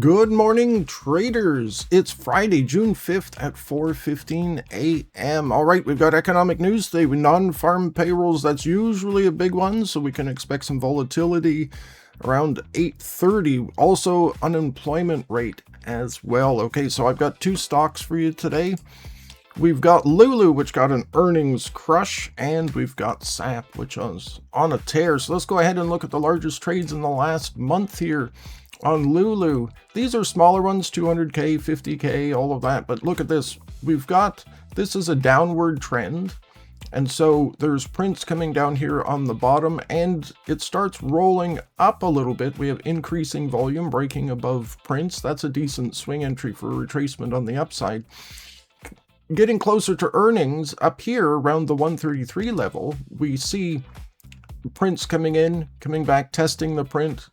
Good morning, traders. It's Friday, June 5th at 4:15 a.m. All right, we've got economic news today with non-farm payrolls. That's usually a big one, so we can expect some volatility around 8:30. Also, unemployment rate as well. Okay, so I've got two stocks for you today. We've got LULU, which got an earnings crush, and we've got SAP, which is on a tear. So let's go ahead and look at the largest trades in the last month here. On LULU, these are smaller ones, 200K, 50K, all of that. But look at this. This is a downward trend. And so there's prints coming down here on the bottom, and it starts rolling up a little bit. We have increasing volume breaking above prints. That's a decent swing entry for a retracement on the upside. Getting closer to earnings up here around the 133 level, we see prints coming in, coming back, testing the print,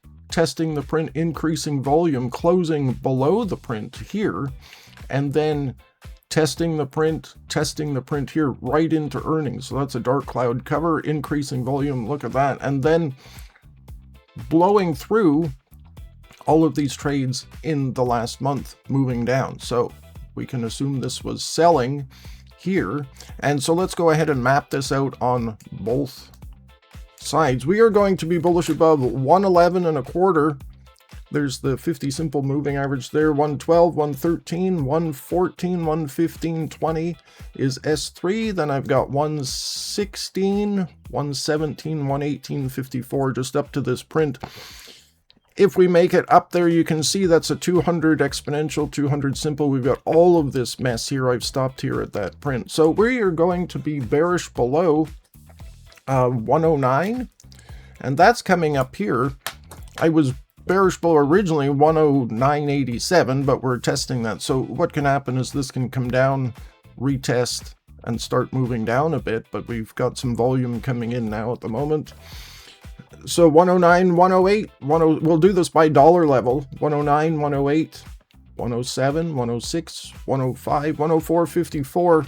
increasing volume, closing below the print here, and then testing the print here right into earnings. So that's a dark cloud cover, increasing volume, look at that, and then blowing through all of these trades in the last month, moving down. So we can assume this was selling here. And so let's go ahead and map this out on both sides. We are going to be bullish above 111 and a quarter. There's the 50 simple moving average there. 112, 113, 114, 115, 20 is S3. Then I've got 116, 117, 118, 54 just up to this print. If we make it up there, you can see that's a 200 exponential, 200 simple. We've got all of this mess here. I've stopped here at that print. So we are going to be bearish below 109, and that's coming up here. I was bearish below originally 109.87, but we're testing that. So what can happen is this can come down, retest, and start moving down a bit, but we've got some volume coming in now at the moment. So 109, 108, we'll do this by dollar level. 109, 108, 107, 106, 105, 104, 54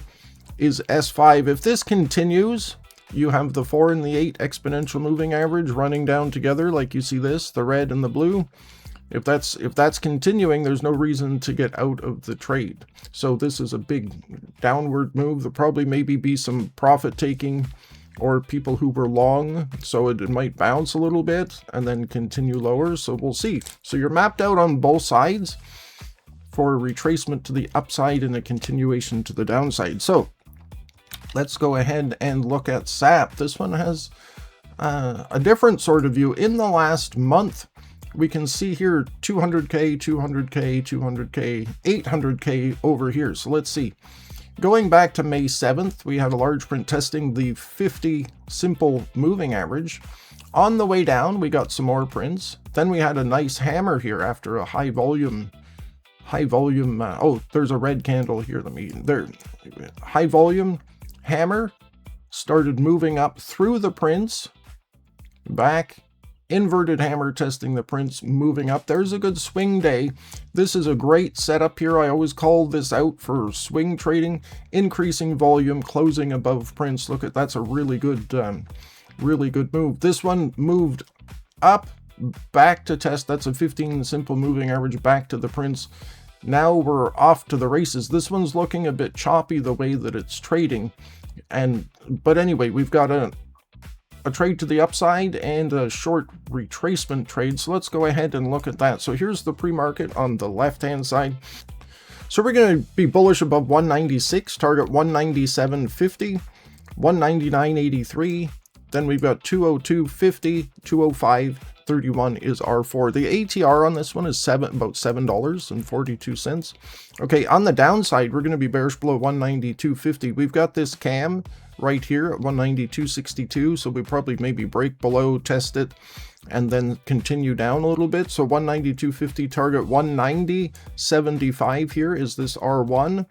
is S5. If this continues, you have the 4 and the 8 exponential moving average running down together like you see this, the red and the blue. If that's continuing, there's no reason to get out of the trade. So this is a big downward move. There'll probably maybe be some profit taking or people who were long, so it might bounce a little bit and then continue lower. So we'll see. So you're mapped out on both sides for a retracement to the upside and a continuation to the downside. So let's go ahead and look at SAP. This one has a different sort of view. In the last month, we can see here 200K, 200K, 200K, 800K over here. So let's see. Going back to May 7th, we had a large print testing the 50 simple moving average. On the way down, we got some more prints. Then we had a nice hammer here after a high volume, oh, there's a red candle here. High volume hammer started moving up through the prints, back, inverted hammer testing the prints, moving up. There's a good swing day. This is a great setup here. I always call this out for swing trading. Increasing volume, closing above prints. Look at that's a really good move. This one moved up, back to test. That's a 15 simple moving average back to the prints. Now we're off to the races. This one's looking a bit choppy the way that it's trading, but anyway, we've got a trade to the upside and a short retracement trade. So let's go ahead and look at that. So here's the pre-market on the left-hand side. So we're going to be bullish above 196, target 197.50, 199.83. Then we've got 202.50, 205.31 is R4. The ATR on this one is about $7.42. Okay, on the downside, we're going to be bearish below 192.50. We've got this cam right here at 192.62, so we probably maybe break below, test it, and then continue down a little bit. So 192.50 target, 190.75 here is this R1.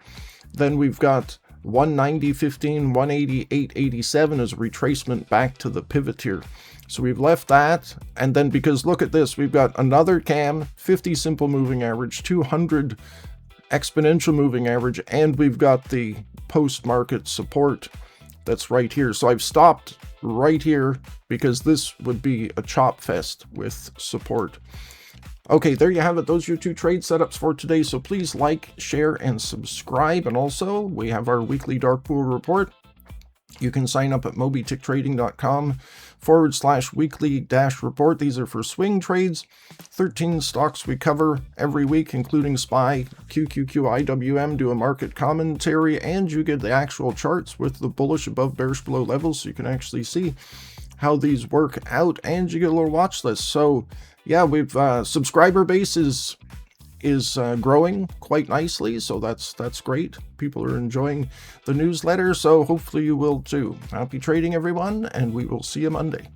Then we've got 190.15, 188.87 is a retracement back to the pivot here. So we've left that, and then because look at this, we've got another cam, 50 simple moving average, 200 exponential moving average, and we've got the post-market support that's right here. So I've stopped right here because this would be a chop fest with support. Okay, there you have it. Those are your 2 trade setups for today. So please like, share, and subscribe. And also, we have our weekly dark pool report. You can sign up at mobyticktrading.com/weekly-report. These are for swing trades. 13 stocks we cover every week, including SPY, QQQ, IWM, do a market commentary, and you get the actual charts with the bullish above, bearish below levels, so you can actually see how these work out, and you get a little watch list. So yeah, we've subscriber base is growing quite nicely, so that's great. People are enjoying the newsletter, so hopefully you will too. Happy trading, everyone, and we will see you Monday.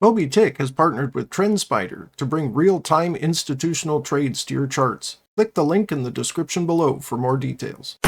MobyTick has partnered with TrendSpider to bring real-time institutional trades to your charts. Click the link in the description below for more details.